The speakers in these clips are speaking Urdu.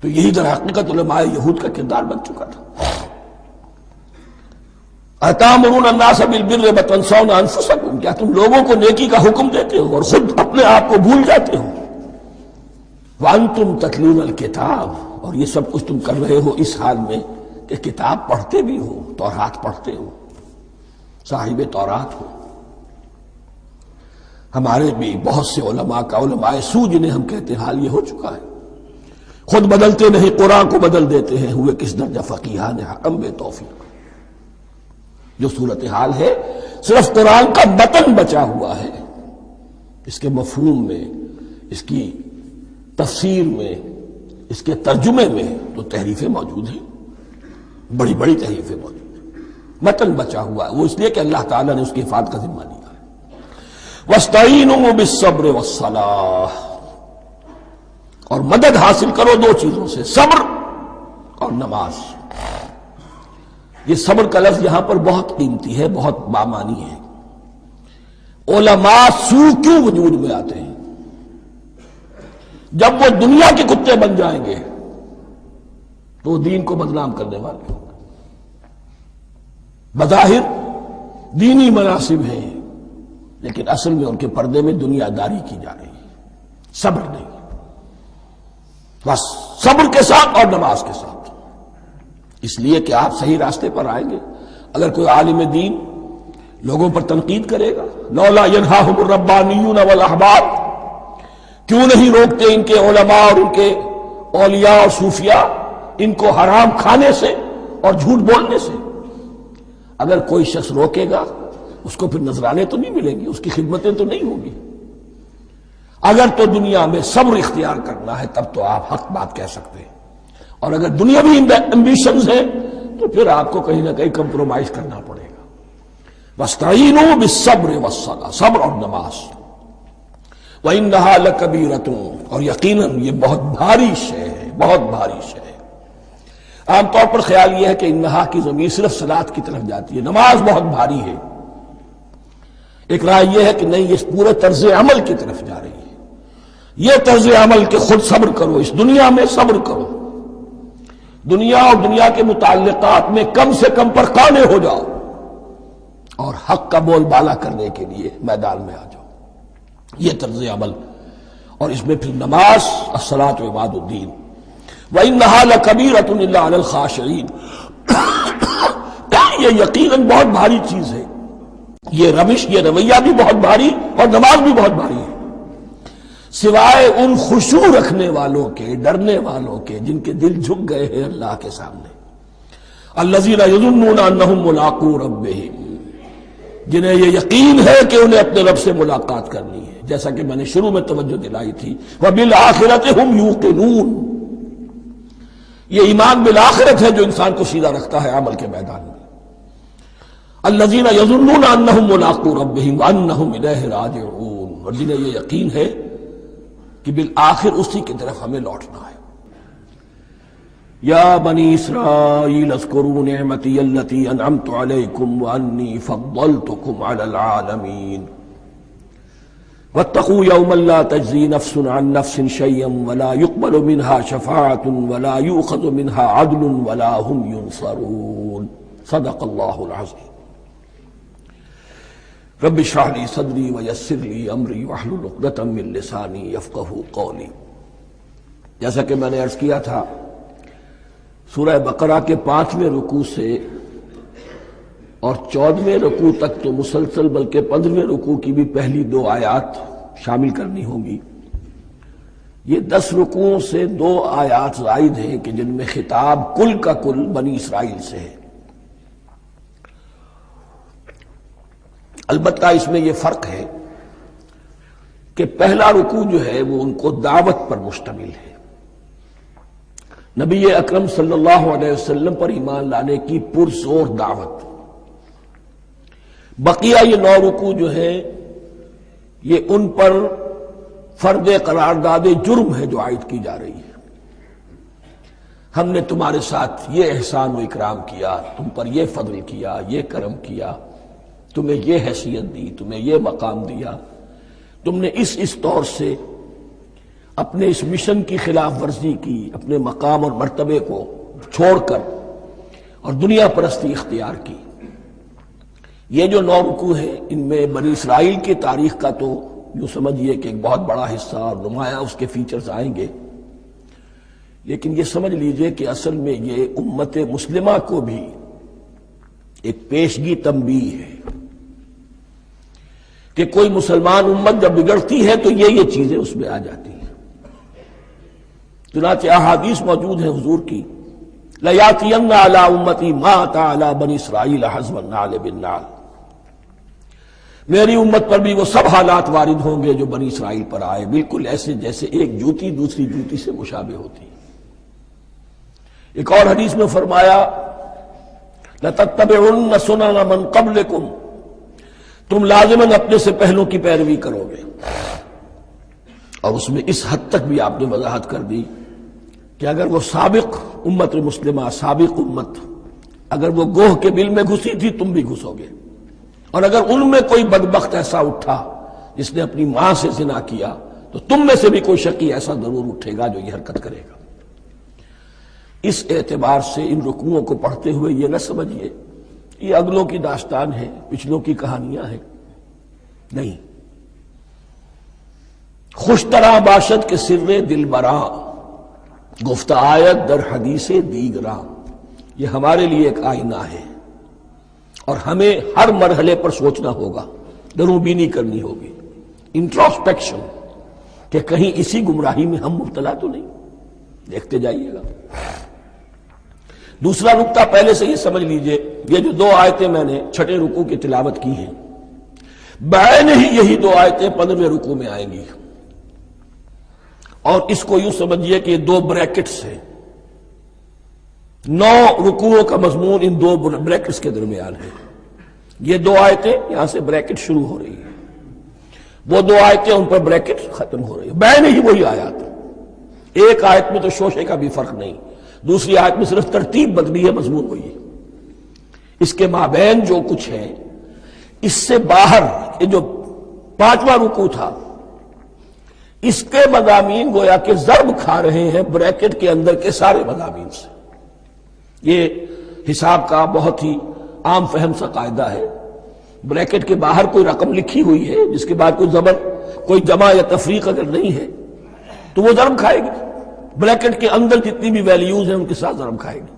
تو یہی در حقیقت علماء یہود کا کردار بن چکا تھا۔ اَتَأْمُرُونَ النَّاسَ بِالْبِرِّ وَتَنْسَوْنَ أَنفُسَكُمْ، کیا تم لوگوں کو نیکی کا حکم دیتے ہو اور خود اپنے آپ کو بھول جاتے ہو؟ وَأَنْتُمْ تَتْلُونَ الْكِتَابَ، اور یہ سب کچھ تم کر رہے ہو اس حال میں کہ کتاب پڑھتے بھی ہو، تورات پڑھتے ہو، صاحب تورات ہو۔ ہمارے بھی بہت سے علماء کا، علماء سو جنہیں ہم کہتے ہیں، حال یہ ہو چکا ہے، خود بدلتے نہیں قرآن کو بدل دیتے ہیں، ہوئے کس درجہ فقیہان حکم بے توفیق۔ جو صورتحال ہے صرف قرآن کا متن بچا ہوا ہے، اس کے مفہوم میں، اس کی تفسیر میں، اس کے ترجمے میں تو تحریفیں موجود ہیں، بڑی بڑی تحریفیں موجود ہیں، متن بچا ہوا ہے، وہ اس لیے کہ اللہ تعالیٰ نے اس کی حفاظت کا ذمہ لیا ہے۔ وَاسْتَعِینُوا بِالصَّبْرِ وَالصَّلَاةِ، اور مدد حاصل کرو دو چیزوں سے، صبر اور نماز۔ یہ صبر کا لفظ یہاں پر بہت قیمتی ہے، بہت بامانی ہے۔ علماء سو کیوں وجود میں آتے ہیں؟ جب وہ دنیا کے کتے بن جائیں گے تو وہ دین کو بدنام کرنے والے ہوں گے۔ بظاہر دینی مناصب ہیں لیکن اصل میں ان کے پردے میں دنیا داری کی جا رہی ہے، صبر نہیں۔ بس صبر کے ساتھ اور نماز کے ساتھ، اس لیے کہ آپ صحیح راستے پر آئیں گے۔ اگر کوئی عالم دین لوگوں پر تنقید کرے گا، لولا ینہاہم الربانیون والاحبار، کیوں نہیں روکتے ان کے علماء اور ان کے اولیاء اور صوفیاء ان کو حرام کھانے سے اور جھوٹ بولنے سے؟ اگر کوئی شخص روکے گا اس کو پھر نذرانے تو نہیں ملیں گی، اس کی خدمتیں تو نہیں ہوگی۔ اگر تو دنیا میں صبر اختیار کرنا ہے تب تو آپ حق بات کہہ سکتے ہیں، اور اگر دنیاوی ایمبیشنز ہیں تو پھر آپ کو کہیں نہ کہیں کمپرومائز کرنا پڑے گا۔ وَاسْتَعِینُوا بِالصَّبْرِ وَالصَّلَاةِ، صبر اور نماز۔ وَإِنَّهَا لَكَبِیرَةٌ، اور یقیناً یہ بہت بھاری شے ہے، بہت بھاری شے ہے۔ عام طور پر خیال یہ ہے کہ انہا کی ضمیر صرف صلاۃ کی طرف جاتی ہے، نماز بہت بھاری ہے۔ ایک رائے یہ ہے کہ نہیں، یہ پورے طرز عمل کی طرف جا رہی ہے۔ یہ طرز عمل کہ خود صبر کرو، اس دنیا میں صبر کرو، دنیا اور دنیا کے متعلقات میں کم سے کم پر قانع ہو جاؤ، اور حق کا بول بالا کرنے کے لیے میدان میں آ جاؤ، یہ طرز عمل۔ اور اس میں پھر نماز، الصلاۃ و عماد الدین۔ وَإِنَّهَا لَكَبِیرَةٌ إِلَّا عَلَى الْخَاشِعِينَ، یہ یقیناً بہت بھاری چیز ہے، یہ روش، یہ رویہ بھی بہت بھاری اور نماز بھی بہت بھاری ہے، سوائے ان خشوع رکھنے والوں کے، ڈرنے والوں کے، جن کے دل جھک گئے ہیں اللہ کے سامنے۔ الذین یظنون انہم ملاقو ربہم، جنہیں یہ یقین ہے کہ انہیں اپنے رب سے ملاقات کرنی ہے، جیسا کہ میں نے شروع میں توجہ دلائی تھی، وبالآخرۃ ہم یوقنون، یہ ایمان بالآخرت ہے جو انسان کو سیدھا رکھتا ہے عمل کے میدان میں۔ الذین یظنون انہم ملاقو ربہم وانہم الیہ راجعون، اور جنہیں یہ یقین ہے کہ بالآخر اسی کی طرف ہمیں لوٹنا ہے۔ یا بنی اسرائیل اذکروا نعمتی التی انعمت علیکم وانی فضلتکم علی العالمین واتقوا یوما لا تجزی نفس عن نفس شیئا ولا يقبل منها شفاعة ولا یؤخذ منها عدل ولا هم ینصرون۔ صدق اللہ العظیم۔ رب اشرح لي صدری ویسر لي امری واحلل عقدۃ من لسانی یفقہوا قولی۔ جیسا کہ میں نے عرض کیا تھا، سورہ بقرہ کے 5ویں رکوع سے اور 14ویں رکوع تک تو مسلسل، بلکہ 15ویں رکوع کی بھی پہلی 2 آیات شامل کرنی ہوں گی۔ یہ 10 رکوعوں سے 2 آیات زائد ہیں کہ جن میں خطاب کل کا کل بنی اسرائیل سے ہے۔ البتہ اس میں یہ فرق ہے کہ پہلا رکوع جو ہے وہ ان کو دعوت پر مشتمل ہے، نبی اکرم صلی اللہ علیہ وسلم پر ایمان لانے کی پرزور دعوت۔ بقیہ یہ 9 رکوع جو ہیں یہ ان پر فرض قرارداد جرم ہے جو عائد کی جا رہی ہے۔ ہم نے تمہارے ساتھ یہ احسان و اکرام کیا، تم پر یہ فضل کیا، یہ کرم کیا، تمہیں یہ حیثیت دی، تمہیں یہ مقام دیا، تم نے اس طور سے اپنے اس مشن کی خلاف ورزی کی، اپنے مقام اور مرتبے کو چھوڑ کر اور دنیا پرستی اختیار کی۔ یہ جو 9 رکوع ہیں ان میں بنی اسرائیل کی تاریخ کا تو یوں سمجھیے کہ ایک بہت بڑا حصہ اور نمایاں اس کے فیچرز آئیں گے، لیکن یہ سمجھ لیجئے کہ اصل میں یہ امت مسلمہ کو بھی ایک پیشگی تنبیہ ہے کہ کوئی مسلمان امت جب بگڑتی ہے تو یہ چیزیں اس میں آ جاتی ہیں۔ چنانچہ احادیث موجود ہیں حضور کی، لَيَأْتِيَنَّ عَلَىٰ أُمَّتِي مَا أَتَىٰ عَلَىٰ بَنِي إِسْرَائِيلَ حَزْوَ النَّعْلِ بِالنَّعْلِ، میری امت پر بھی وہ سب حالات وارد ہوں گے جو بنی اسرائیل پر آئے، بالکل ایسے جیسے ایک جوتی دوسری جوتی سے مشابہ ہوتی ہے۔ ایک اور حدیث میں فرمایا لَتَتَّبِعُنَّ سُنَنَ مَن قَبْلِكُمْ، تم لازماً اپنے سے پہلوں کی پیروی کرو گے۔ اور اس میں اس حد تک بھی آپ نے وضاحت کر دی کہ اگر وہ سابق امت مسلمہ، سابق امت، اگر وہ گوہ کے بل میں گھسی تھی تم بھی گھسو گے، اور اگر ان میں کوئی بدبخت ایسا اٹھا جس نے اپنی ماں سے زنا کیا تو تم میں سے بھی کوئی شقی ایسا ضرور اٹھے گا جو یہ حرکت کرے گا۔ اس اعتبار سے ان رکوعوں کو پڑھتے ہوئے یہ نہ سمجھیے یہ اگلوں کی داستان ہے، پچھلوں کی کہانیاں ہیں، نہیں۔ خوش طرح باشد کے سر دل براں، گفت آیت در حدیث دیگراں، یہ ہمارے لیے ایک آئینہ ہے اور ہمیں ہر مرحلے پر سوچنا ہوگا، دروں بینی کرنی ہوگی، انٹروسپیکشن، کہ کہیں اسی گمراہی میں ہم مبتلا تو نہیں، دیکھتے جائیے گا۔ دوسرا نقطہ پہلے سے یہ سمجھ لیجئے، یہ جو 2 آیتیں میں نے چھٹے رکوع کی تلاوت کی ہیں، بعین ہی یہی 2 آیتیں 15ویں رکوع میں آئیں گی، اور اس کو یوں سمجھیے کہ یہ 2 بریکٹس ہیں، 9 رکوعوں کا مضمون ان 2 بریکٹس کے درمیان ہے۔ یہ 2 آیتیں یہاں سے بریکٹ شروع ہو رہی ہیں، وہ 2 آیتیں ان پر بریکٹ ختم ہو رہی ہیں، بعین ہی وہی آیات۔ ایک آیت میں تو شوشے کا بھی فرق نہیں، دوسری آیت میں صرف ترتیب بدلی ہے، مضمون وہی ہے۔ اس کے مابین جو کچھ ہے، اس سے باہر یہ جو 5واں رکوع تھا اس کے مضامین گویا کہ ضرب کھا رہے ہیں بریکٹ کے اندر کے سارے مضامین سے۔ یہ حساب کا بہت ہی عام فہم سا قاعدہ ہے، بریکٹ کے باہر کوئی رقم لکھی ہوئی ہے جس کے بعد کوئی زبر، کوئی جمع یا تفریق اگر نہیں ہے تو وہ ضرب کھائے گی، بریکٹ کے اندر جتنی بھی ویلیوز ہیں ان کے ساتھ ضرب کھائے گی۔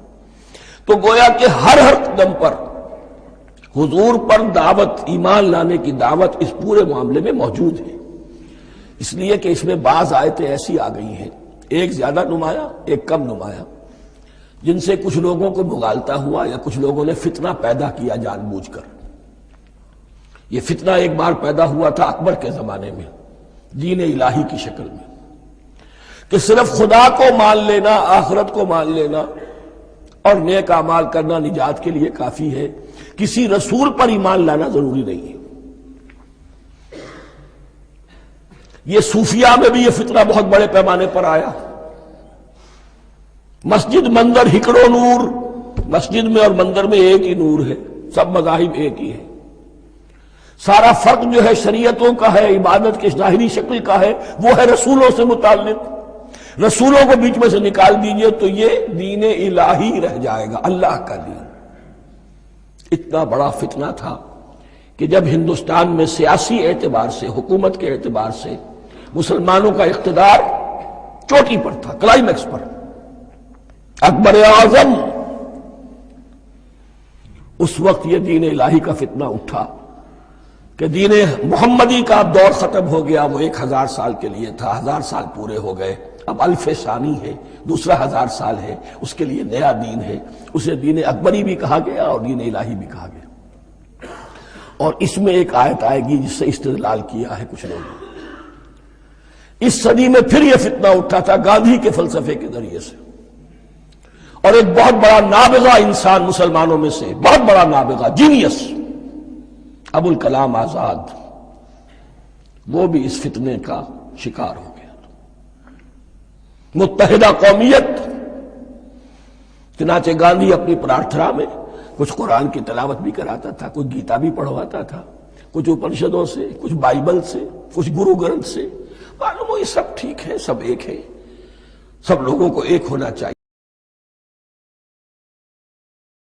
تو گویا کہ ہر قدم پر حضور پر دعوت، ایمان لانے کی دعوت اس پورے معاملے میں موجود ہے، اس لیے کہ اس میں بعض آیتیں ایسی آ گئی ہیں، ایک زیادہ نمایاں ایک کم نمایاں، جن سے کچھ لوگوں کو مغالطہ ہوا یا کچھ لوگوں نے فتنہ پیدا کیا جان بوجھ کر۔ یہ فتنہ ایک بار پیدا ہوا تھا اکبر کے زمانے میں، دین الہی کی شکل میں، کہ صرف خدا کو مان لینا، آخرت کو مان لینا اور نیک اعمال کرنا نجات کے لیے کافی ہے، کسی رسول پر ایمان لانا ضروری نہیں ہے۔ یہ صوفیہ میں بھی یہ فتنہ بہت بڑے پیمانے پر آیا۔ مسجد مندر ہکڑو نور، مسجد میں اور مندر میں ایک ہی نور ہے، سب مذاہب ایک ہی ہے، سارا فرق جو ہے شریعتوں کا ہے، عبادت کی ظاہری شکل کا ہے، وہ ہے رسولوں سے متعلق۔ رسولوں کو بیچ میں سے نکال دیجئے تو یہ دین الہی رہ جائے گا، اللہ کا دین۔ اتنا بڑا فتنہ تھا کہ جب ہندوستان میں سیاسی اعتبار سے، حکومت کے اعتبار سے مسلمانوں کا اقتدار چوٹی پر تھا، کلائمیکس پر، اکبر اعظم، اس وقت یہ دین الہی کا فتنہ اٹھا کہ دین محمدی کا اب دور ختم ہو گیا، وہ 1000 سال کے لیے تھا، 1000 سال پورے ہو گئے، اب الف ثانی ہے، دوسرا 1000 سال ہے، اس کے لیے نیا دین ہے، اسے دین اکبری بھی کہا گیا اور دین الہی بھی کہا گیا۔ اور اس میں ایک آیت آئے گی جس سے استدلال کیا ہے کچھ لوگوں نے۔ اس صدی میں پھر یہ فتنہ اٹھا تھا گاندھی کے فلسفے کے ذریعے سے، اور ایک بہت بڑا نابغہ انسان مسلمانوں میں سے، بہت بڑا نابغہ، جینیس، ابو الکلام آزاد، وہ بھی اس فتنے کا شکار ہو گیا۔ متحدہ قومیت، چنانچہ گاندھی اپنی پرارتھنا میں کچھ قرآن کی تلاوت بھی کراتا تھا، کچھ گیتا بھی پڑھواتا تھا، کچھ اپنشدوں سے، کچھ بائبل سے، کچھ گرو گرنتھ سے۔ معلوم وہ یہ سب ٹھیک ہے، سب ایک ہے، سب لوگوں کو ایک ہونا چاہیے۔